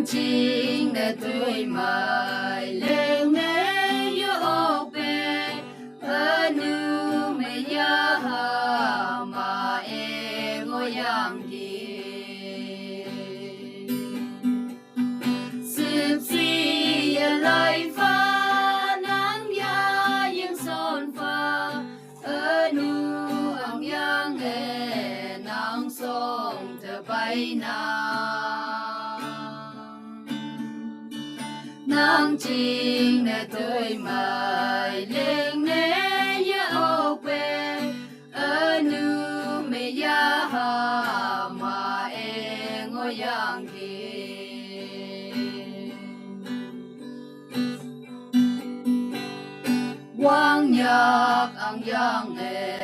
nàng chinh để tôi mãi lên nè yêu ốc bè ở nu mẹ ya mà em ngồi yang đi sip si lại pha nắng ya những son pha ở nu ang yang nghe nắng sông thơ bay nàng chinh để tôi mãi lên nè yêu ốc bè ở nu mẹ ya mà em ngồi yang đi quang nhạc ang yang nghe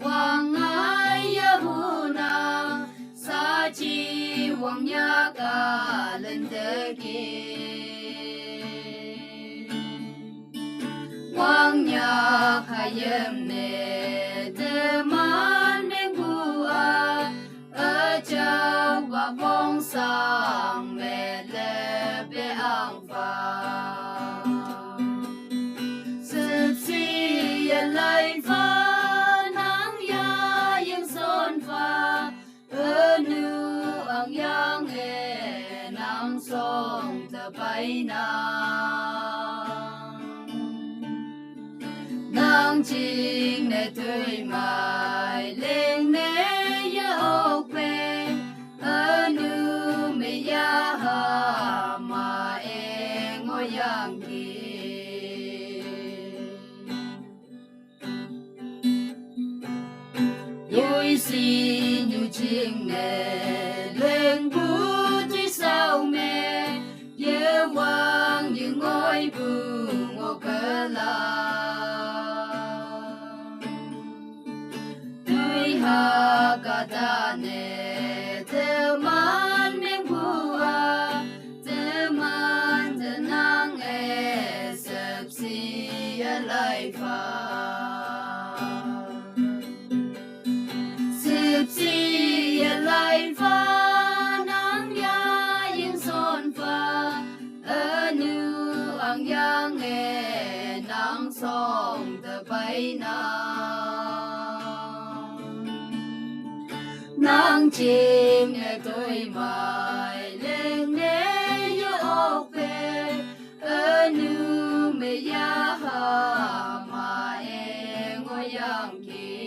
quang ai ya hu na sa chi quang nhạc a lên thế kia quang nhạc hay em nè để man bên bùa ở châu và bông sang mẹ lệ bé ang vàng sip si lại pha nắng ya những son pha ở nu ang yang nghe nắng sông thơ bay nàng chinh để tôi mãi lên nè yêu ốc bè ở nu mẹ ya mà em ngồi yang đi tôi xin yêu chinh nè lên bút tuy sao mẹ nhớ quang những ngôi buồn ngô cờ la ha kata ne teman mengbuah teman tenang eksepsi alai fa sepsi alai fa nang ya yin son fa anu ang yang nang song te bai nàng chim để tôi mãi lên nè yêu ốc bè ở nu mẹ ya mà em ngồi yang kia